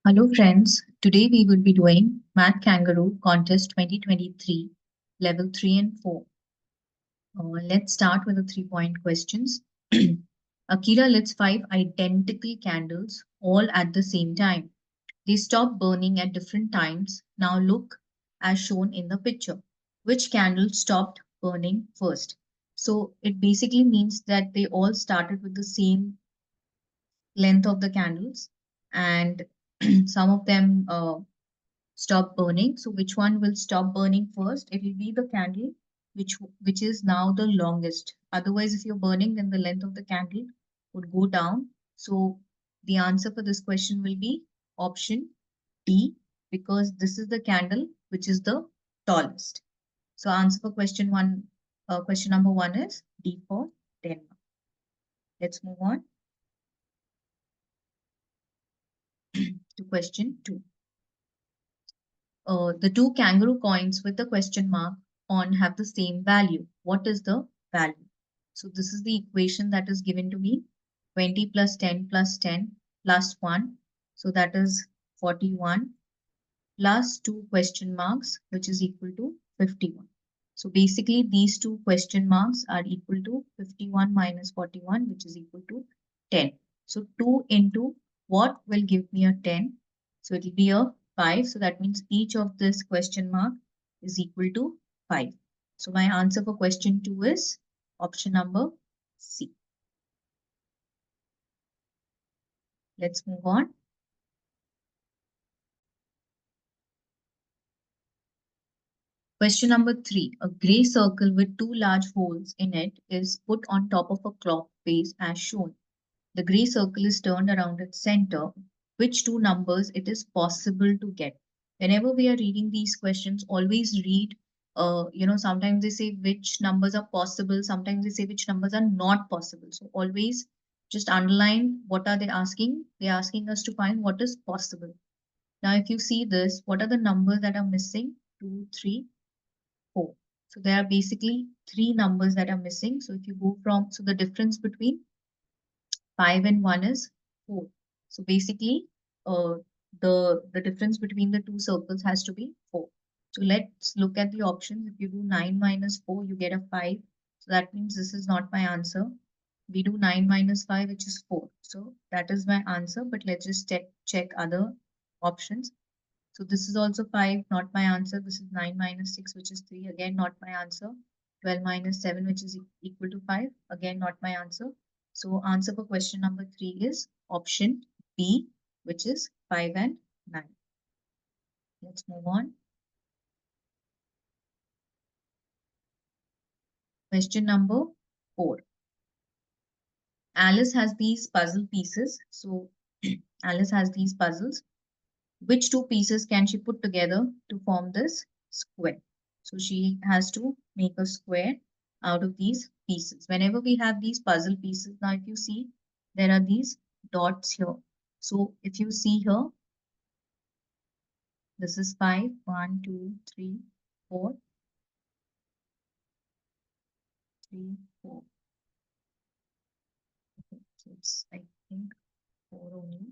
Hello friends, today we will be doing Math Kangaroo Contest 2023 Level 3 and 4. Let's start with the 3-point questions. Akira lights 5 identical candles all at the same time. They stop burning at different times. Now look as shown in the picture. Which candle stopped burning first? So it basically means that they all started with the same length of the candles and some of them stop burning. So which one will stop burning first? It will be the candle which is now the longest. Otherwise, if you're burning, then the length of the candle would go down. So the answer for this question will be option D, because this is the candle which is the tallest. So answer for question number one is D for Denmark. Let's move on to question two. The two kangaroo coins with the question mark on have the same value. What is the value? So this is the equation that is given to me. 20 plus 10 plus 10 plus 1. So that is 41 plus 2 question marks, which is equal to 51. So basically these two question marks are equal to 51 minus 41, which is equal to 10. So 2 into what will give me a 10? So it will be a 5. So that means each of this question mark is equal to 5. So my answer for question 2 is option number C. Let's move on. Question number 3. A gray circle with two large holes in it is put on top of a clock face as shown. The gray circle is turned around its center. Which two numbers it is possible to get? Whenever we are reading these questions, always read, sometimes they say which numbers are possible, sometimes they say which numbers are not possible. So always just underline what are they asking. They're asking us to find what is possible. Now, if you see this, what are the numbers that are missing? 2, 3, 4. So there are basically three numbers that are missing. So if you go from, so the difference between 5 and 1 is 4. So basically, the difference between the two circles has to be 4. So let's look at the options. If you do 9 minus 4, you get a 5. So that means this is not my answer. We do 9 minus 5, which is 4. So that is my answer. But let's just check other options. So this is also 5, not my answer. This is 9 minus 6, which is 3. Again, not my answer. 12 minus 7, which is equal to 5. Again, not my answer. So answer for question number 3 is option B, which is 5 and 9. Let's move on. Question number 4. Alice has these puzzle pieces. So Alice has these puzzles. Which two pieces can she put together to form this square? So she has to make a square out of these pieces. Whenever we have these puzzle pieces, now if you see, there are these dots here. So if you see here, this is 5, 1, 2, 3, 4, 3, 4. Okay, so it's, I think, 4 only.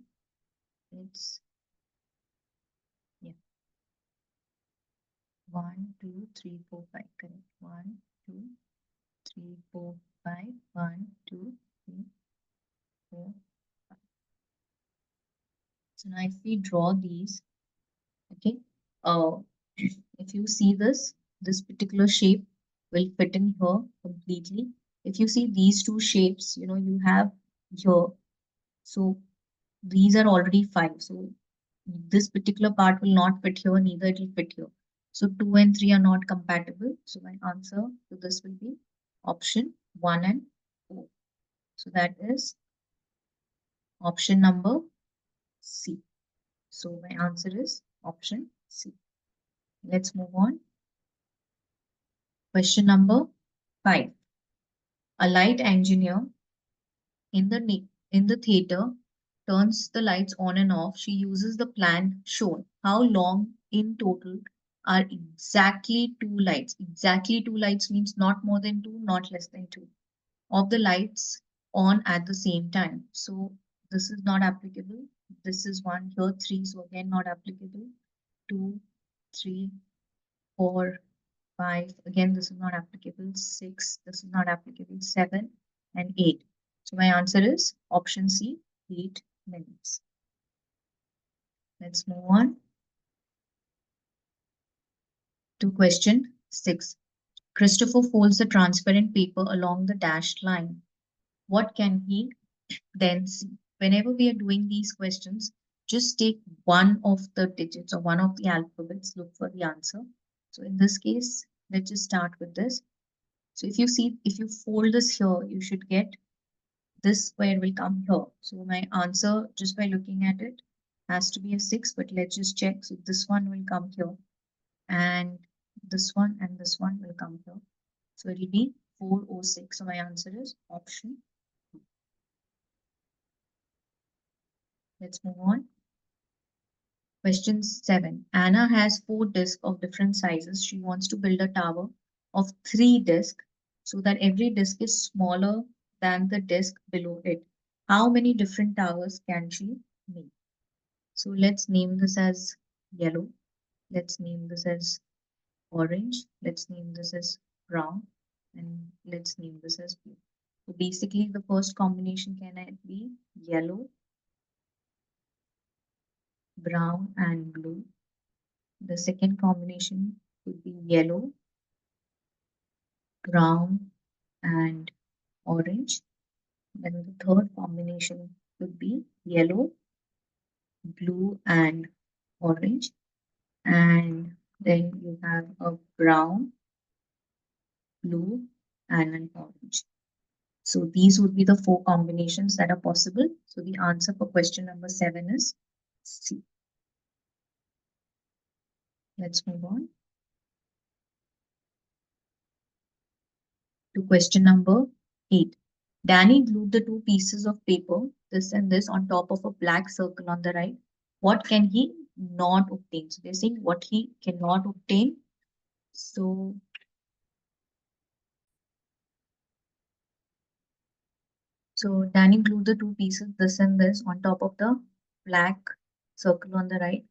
It's, yeah, 1, 2, 3, 4, 5, correct. 1, 2, 3, 4, 5, 1, 2, 3, 4, 5. So now if we draw these, okay, uh, if you see this particular shape will fit in here completely. If you see these two shapes, you have here. So these are already 5. So this particular part will not fit here, neither it will fit here. So 2 and 3 are not compatible. So my answer to this will be option 1 and 4. So that is option number C. So my answer is option C. Let's move on. Question number 5. A light engineer in the theater turns the lights on and off. She uses the plan shown. How long in total are exactly two lights? Exactly two lights means not more than two, not less than two, of the lights on at the same time. So this is not applicable. This is 1 here, 3, so again not applicable. 2, 3, 4, 5, again this is not applicable. 6, this is not applicable. 7 and 8. So my answer is option C, 8 minutes. Let's move on to question 6. Christopher folds the transparent paper along the dashed line. What can he then see? Whenever we are doing these questions, just take one of the digits or one of the alphabets, look for the answer. So in this case, let's just start with this. So if you fold this here, you should get this square will come here. So my answer, just by looking at it, has to be a 6, but let's just check. So this one will come here, and this one will come here. So it will be 406. So my answer is option. Let's move on. Question 7. Anna has 4 discs of different sizes. She wants to build a tower of 3 discs so that every disc is smaller than the disc below it. How many different towers can she make? So let's name this as yellow. Let's name this as orange. Let's name this as brown. And let's name this as blue. So basically the first combination can be yellow, brown and blue. The second combination would be yellow, brown and orange. Then the third combination would be yellow, blue and orange. And then you have a brown, blue and an orange. So these would be the 4 combinations that are possible. So the answer for question number 7 is C. Let's move on to question number 8. Danny glued the 2 pieces of paper, this and this, on top of a black circle on the right. What can he not obtain? So they're saying what he cannot obtain. So Danny glued the 2 pieces, this and this, on top of the black circle on the right.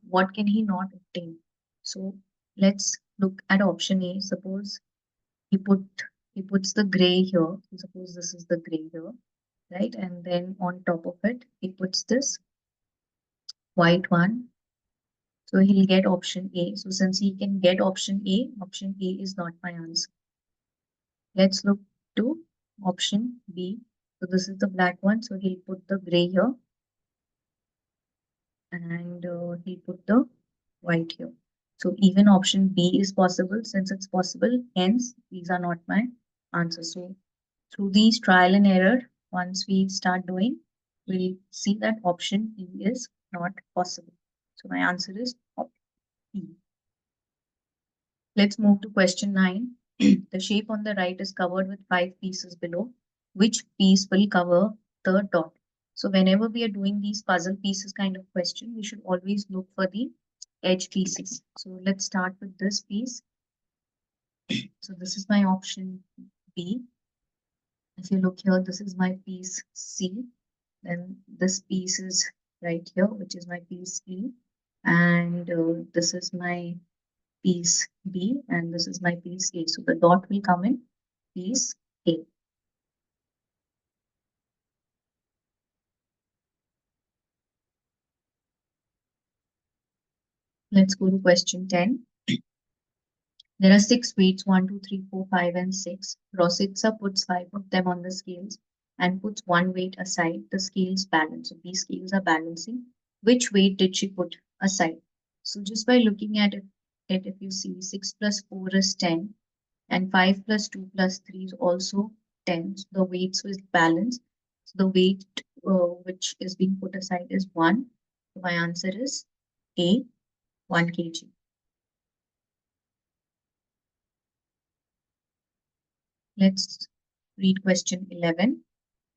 What can he not obtain? So let's look at option A. Suppose he puts the gray here. Suppose this is the gray here, right? And then on top of it, he puts this white one. So he'll get option A. So since he can get option A is not my answer. Let's look to option B. So this is the black one. So he'll put the gray here and he'll put the white here. So even option B is possible. Since it's possible, hence these are not my answers. So through these trial and error, once we start doing, we'll see that option E is not possible. So my answer is option E. Let's move to question 9. The shape on the right is covered with 5 pieces below. Which piece will cover the dot? So whenever we are doing these puzzle pieces kind of question, we should always look for the edge pieces. So let's start with this piece. So this is my option B. If you look here, this is my piece C. Then this piece is right here, which is my piece E. And this is my piece B, and this is my piece A. So the dot will come in piece A. Let's go to question 10. There are 6 weights, 1, 2, 3, 4, 5, and 6. Rositsa puts 5 of them on the scales and puts 1 weight aside. The scales balance. So these scales are balancing. Which weight did she put aside? So just by looking at it, if you see 6 plus 4 is 10, and 5 plus 2 plus 3 is also 10. So the weights will balance. So the weight which is being put aside is 1. So my answer is A, 1 kg. Let's read question 11.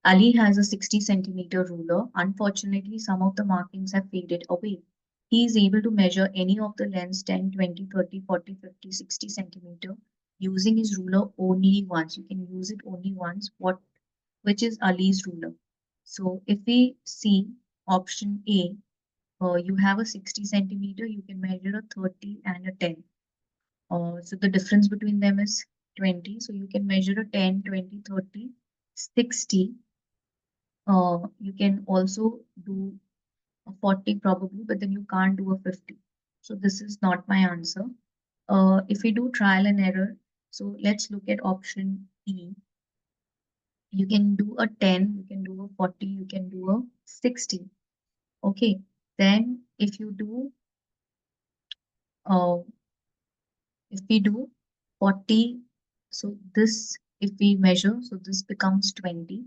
Ali has a 60 centimeter ruler. Unfortunately, some of the markings have faded away. He is able to measure any of the lengths 10, 20, 30, 40, 50, 60 centimeter using his ruler only once. You can use it only once. Which is Ali's ruler? So if we see option A, you have a 60 centimeter, you can measure a 30 and a 10. So the difference between them is 20. So you can measure a 10, 20, 30, 60. You can also do a 40 probably, but then you can't do a 50. So this is not my answer. If we do trial and error, so let's look at option E. You can do a 10, you can do a 40, you can do a 60. Okay, then uh, if we do 40, so this, if we measure, so this becomes 20.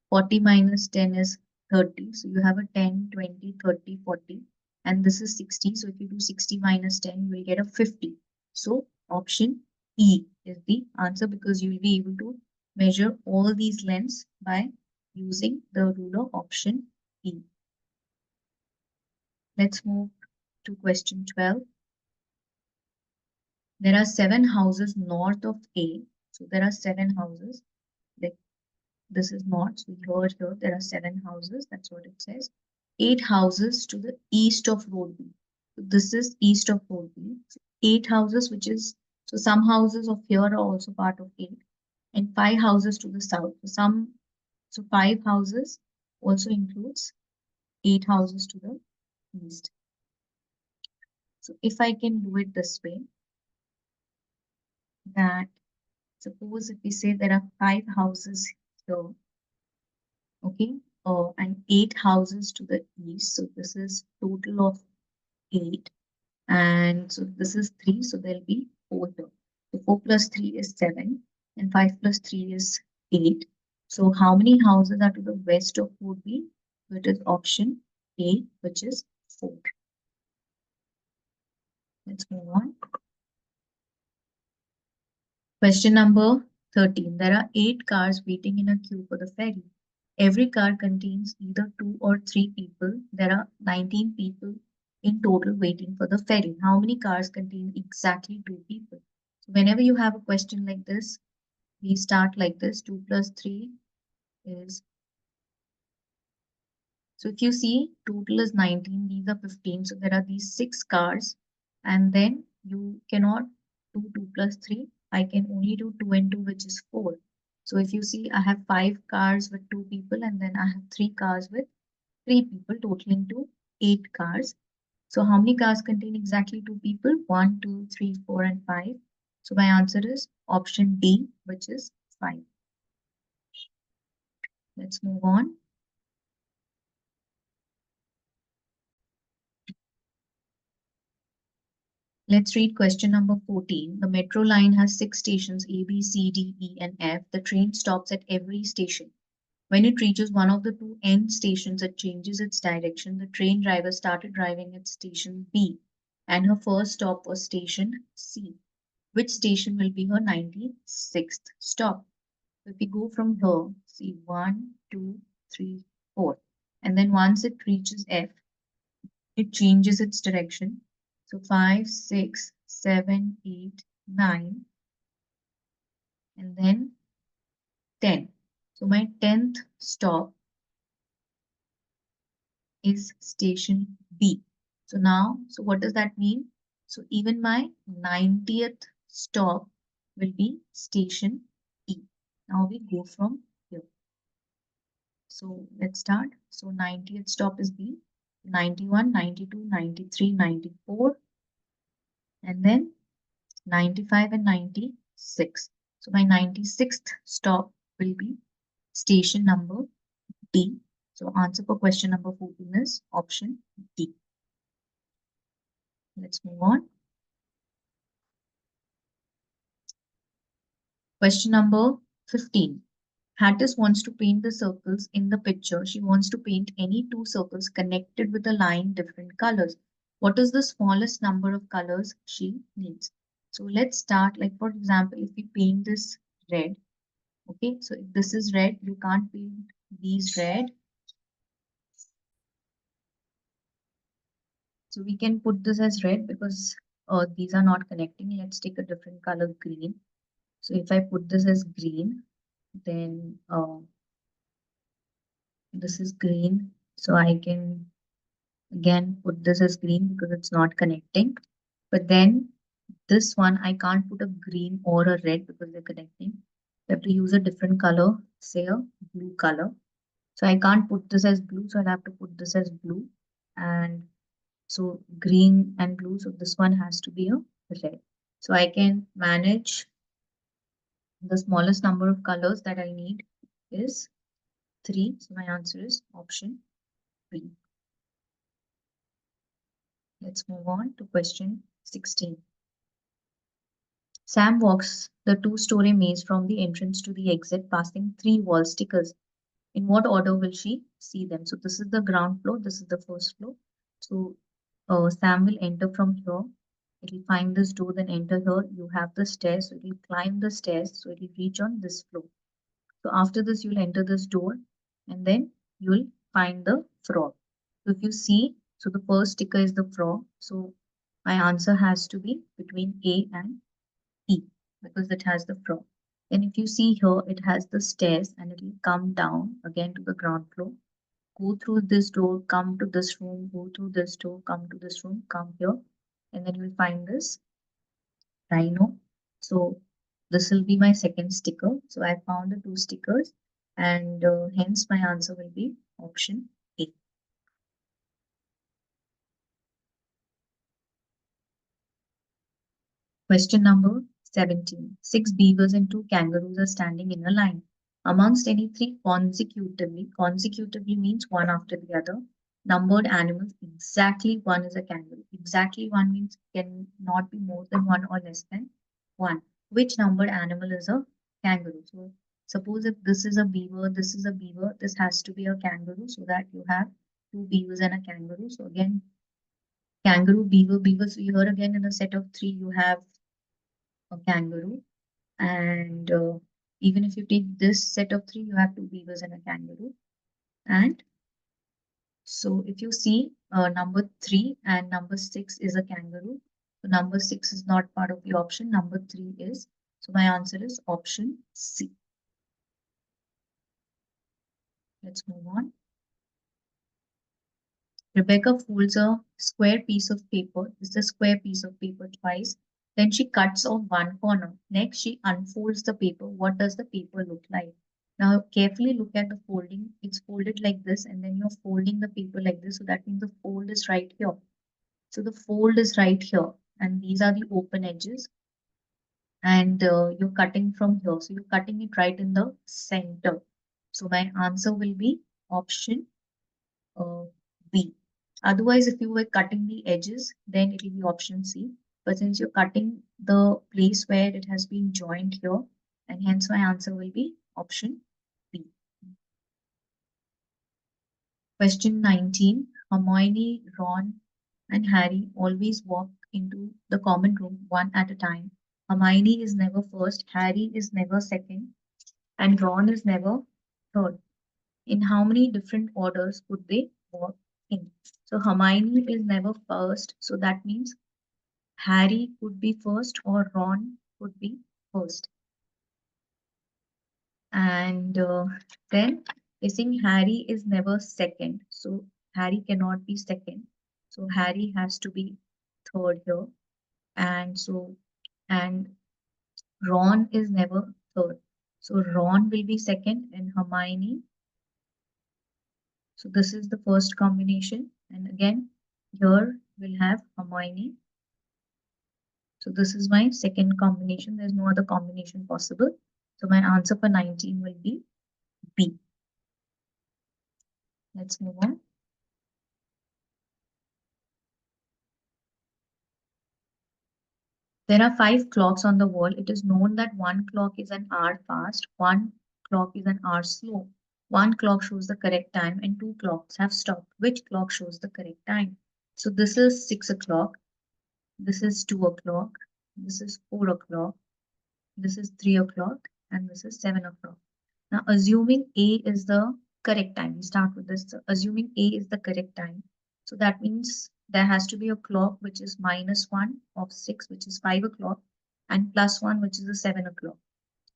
40 minus 10 is 30. So you have a 10, 20, 30, 40, and this is 60. So if you do 60 minus 10, you will get a 50. So option E is the answer because you will be able to measure all these lengths by using the ruler option E. Let's move to question 12. There are 7 houses north of A. So there are 7 houses. Like this is north. So here there are 7 houses. That's what it says. 8 houses to the east of road B. So this is east of road B. So 8 houses, which is so some houses of here are also part of 8, and 5 houses to the south. So 5 houses also includes 8 houses to the east. So if I can do it this way, that suppose if we say there are 5 houses here, okay, and 8 houses to the east. So this is total of 8, and so this is 3. So there'll be 4 here. So 4 plus 3 is 7, and 5 plus 3 is 8. So how many houses are to the west of would be? So it is option A, which is 4. Let's move on. Question number 13. There are 8 cars waiting in a queue for the ferry. Every car contains either 2 or 3 people. There are 19 people in total waiting for the ferry. How many cars contain exactly 2 people? So whenever you have a question like this, we start like this. 2 plus 3 is, so if you see total is 19, these are 15. So there are these 6 cars, and then you cannot do 2 plus 3. I can only do 2 and 2, which is 4. So if you see, I have 5 cars with 2 people, and then I have 3 cars with 3 people, totaling to 8 cars. So how many cars contain exactly 2 people? 1, 2, 3, 4, and 5. So my answer is option D, which is 5. Let's move on. Let's read question number 14. The metro line has 6 stations A, B, C, D, E, and F. The train stops at every station. When it reaches one of the 2 end stations, it changes its direction. The train driver started driving at station B, and her first stop was station C. Which station will be her 96th stop? So if we go from here, see 1, 2, 3, 4. And then once it reaches F, it changes its direction. So 5, 6, 7, 8, 9, and then 10. So my 10th stop is station B. So now, so what does that mean? So even my 90th stop will be station E. Now we go from here. So let's start. So 90th stop is B, 91, 92, 93, 94, and then 95 and 96. So my 96th stop will be station number D. So answer for question number 14 is option D. Let's move on. Question number 15. Hattis wants to paint the circles in the picture. She wants to paint any 2 circles connected with a line different colors. What is the smallest number of colors she needs? So let's start, like for example, if we paint this red, okay, so if this is red, you can't paint these red. So we can put this as red because these are not connecting. Let's take a different color, green. So if I put this as green, then This is green, so I can again put this as green because it's not connecting. But then this one, I can't put a green or a red because they're connecting. I have to use a different color, say a blue color. So I can't put this as blue, so I'll have to put this as blue. And so green and blue, so this one has to be a red. So I can manage the smallest number of colors that I need is 3. So my answer is option B. Let's move on to question 16. Sam walks the two-story maze from the entrance to the exit, passing 3 wall stickers. In what order will she see them? So this is the ground floor, this is the first floor. So Sam will enter from here. It will find this door, then enter here. You have the stairs, so it will climb the stairs, so it will reach on this floor. So after this, you'll enter this door, and then you'll find the frog. So if you see, so the first sticker is the frog. So my answer has to be between A and E because it has the frog. And if you see here, it has the stairs and it will come down again to the ground floor. Go through this door, come to this room, go through this door, come to this room, come here, and then you'll find this rhino. So this will be my second sticker. So I found the 2 stickers and hence my answer will be option A. Question number 17. 6 beavers and 2 kangaroos are standing in a line. Amongst any 3 consecutively means one after the other, numbered animals, exactly one is a kangaroo. Exactly one means cannot be more than one or less than one. Which numbered animal is a kangaroo? So suppose if this is a beaver, this is a beaver, this has to be a kangaroo so that you have 2 beavers and a kangaroo. So again, kangaroo, beaver, beaver. So here again in a set of 3 you have a kangaroo. And even if you take this set of 3, you have 2 beavers and a kangaroo. And so if you see number 3 and number 6 is a kangaroo. So number 6 is not part of the option. Number 3 is. So my answer is option C. Let's move on. Rebecca folds a square piece of paper. This is a square piece of paper twice. Then she cuts off one corner. Next, she unfolds the paper. What does the paper look like? Now, carefully look at the folding. It's folded like this, and then you're folding the paper like this. So that means the fold is right here. So the fold is right here, and these are the open edges. And you're cutting from here. So you're cutting it right in the center. So my answer will be option uh, B. Otherwise, if you were cutting the edges, then it will be option C. But since you're cutting the place where it has been joined here, and hence my answer will be option B. Question 19. Hermione, Ron, and Harry always walk into the common room one at a time. Hermione is never first, Harry is never second, and Ron is never third. In how many different orders could they walk in? So Hermione is never first, so that means Harry could be first or Ron could be first. And then I think Harry is never second, so Harry cannot be second. So Harry has to be third here. And so, and Ron is never third. So Ron will be second and Hermione. So this is the first combination. And again, here we'll have Hermione. So this is my second combination. There's no other combination possible. So my answer for 19 will be B. Let's move on. There are 5 clocks on the wall. It is known that one clock is an hour fast, one clock is an hour slow. One clock shows the correct time and 2 clocks have stopped. Which clock shows the correct time? So this is 6 o'clock, this is 2 o'clock, this is 4 o'clock, this is 3 o'clock, and this is 7 o'clock. Now, assuming A is the correct time, we start with this. So assuming A is the correct time, so that means there has to be a clock which is -1 of 6, which is 5 o'clock, and +1, which is a 7 o'clock.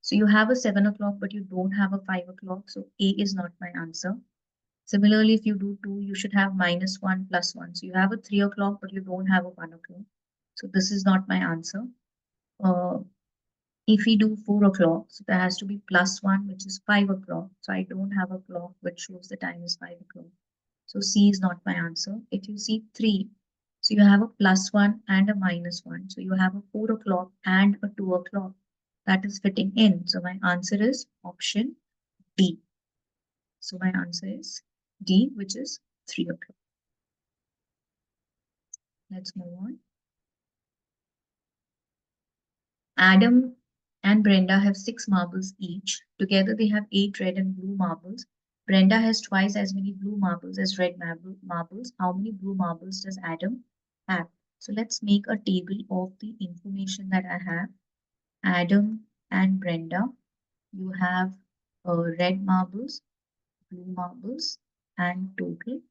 So you have a 7 o'clock, but you don't have a 5 o'clock. So A is not my answer. Similarly, if you do 2, you should have -1 plus 1. So you have a 3 o'clock, but you don't have a 1 o'clock. So this is not my answer. Uh, if we do 4 o'clock, so there has to be +1, which is 5 o'clock. So I don't have a clock which shows the time is 5 o'clock. So C is not my answer. If you see 3, so you have a +1 and a -1. So you have a 4 o'clock and a 2 o'clock. That is fitting in. So my answer is option D. So my answer is D, which is 3 o'clock. Let's move on. Adam and Brenda have 6 marbles each. Together they have 8 red and blue marbles. Brenda has twice as many blue marbles as red marbles. How many blue marbles does Adam have? So let's make a table of the information that I have. Adam and Brenda, you have red marbles, blue marbles, and total.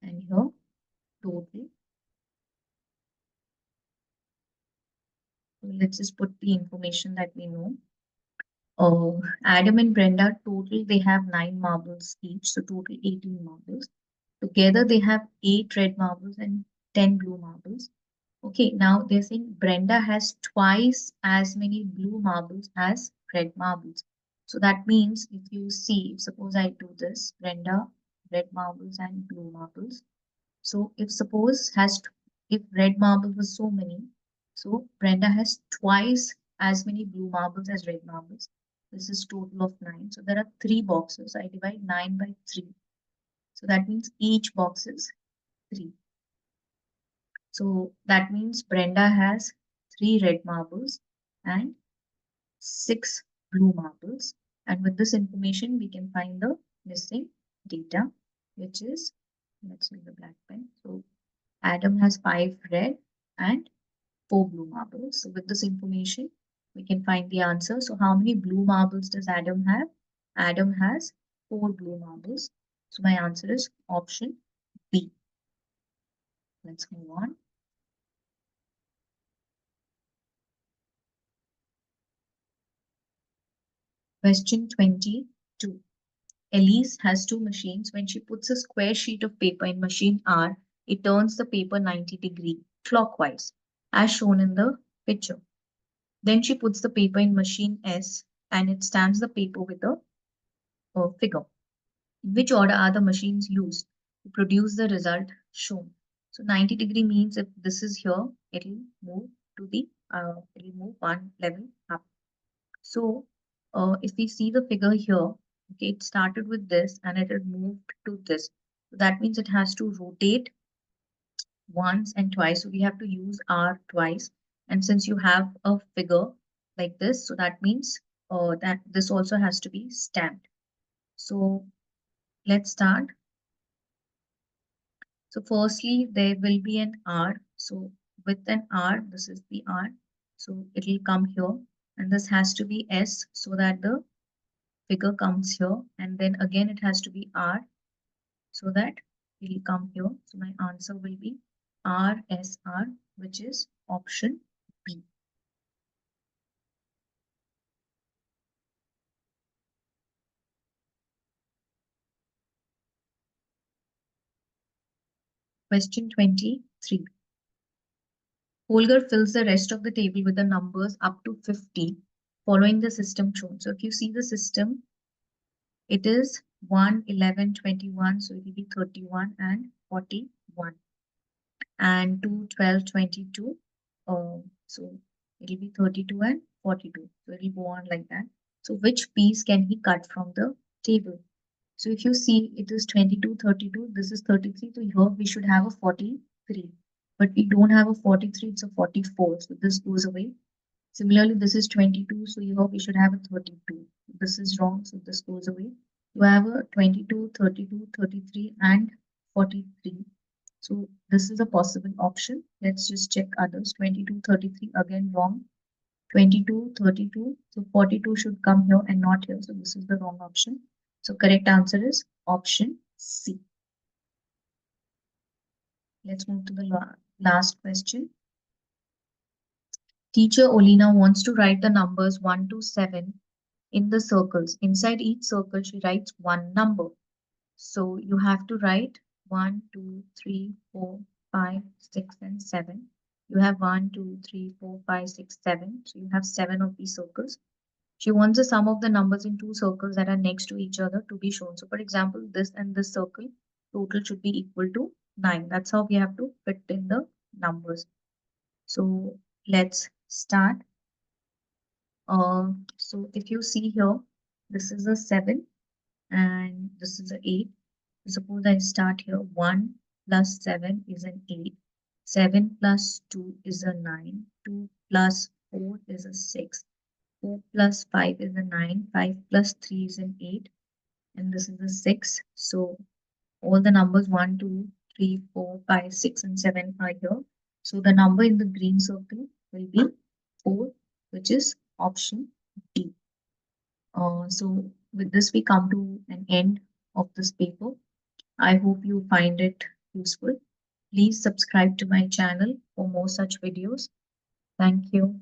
And here, total. So let's just put the information that we know. Adam and Brenda, total they have 9 marbles each, so total 18 marbles. Together they have 8 red marbles and 10 blue marbles. Okay, now they're saying Brenda has twice as many blue marbles as red marbles. So that means if you see, suppose I do this, Brenda, red marbles and blue marbles. So if suppose if red marble was so many, so Brenda has twice as many blue marbles as red marbles. This is total of 9. So there are 3 boxes. I divide 9 by 3. So that means each box is 3. So that means Brenda has 3 red marbles and 6 blue marbles. And with this information, we can find the missing data, which is, let's use the black pen. So Adam has 5 red and 4 blue marbles. So with this information, we can find the answer. So how many blue marbles does Adam have? Adam has 4 blue marbles. So my answer is option B. Let's move on. Question 22. Elise has 2 machines. When she puts a square sheet of paper in machine R, it turns the paper 90° clockwise, as shown in the picture. Then she puts the paper in machine S and it stamps the paper with a figure. In which order are the machines used to produce the result shown? So 90° means if this is here, it'll move to the it'll move one level up. So if we see the figure here, okay, it started with this and it had moved to this. So that means it has to rotate once and twice. So we have to use R twice. And since you have a figure like this, so that means that this also has to be stamped. So let's start. So firstly, there will be an R. So with an R, this is the R. So it will come here. And this has to be S so that the figure comes here. And then again, it has to be R so that it will come here. So my answer will be RSR, which is option B. Question 23. Holger fills the rest of the table with the numbers up to 50 following the system shown. So if you see the system, it is 1, 11, 21, so it will be 31 and 41. And 2, 12, 22, so it will be 32 and 42. So it will go on like that. So which piece can he cut from the table? So if you see, it is 22, 32, this is 33, so here we should have a 43. But we don't have a 43, it's a 44, so this goes away. Similarly, this is 22, so here we should have a 32. This is wrong, so this goes away. You have a 22, 32, 33, and 43. So this is a possible option. Let's just check others. 22, 33, again wrong. 22, 32, so 42 should come here and not here. So this is the wrong option. So correct answer is option C. Let's move to the last question. Teacher Olina wants to write the numbers 1 to 7 in the circles. Inside each circle, she writes one number. So you have to write 1, 2, 3, 4, 5, 6, and 7. You have 1, 2, 3, 4, 5, 6, 7. So you have 7 of these circles. She wants the sum of the numbers in two circles that are next to each other to be shown. So for example, this and this circle total should be equal to 9. That's how we have to fit in the numbers. So let's start. So if you see here, this is a 7 and this is a 8. Suppose I start here. 1 plus 7 is an 8. 7 plus 2 is a 9. 2 plus 4 is a 6. 4 plus 5 is a 9. 5 plus 3 is an 8. And this is a 6. So all the numbers 1, 2, 3, 4, 5, 6, and 7 are here. So the number in the green circle will be 4, which is option D. So with this, we come to an end of this paper. I hope you find it useful. Please subscribe to my channel for more such videos. Thank you.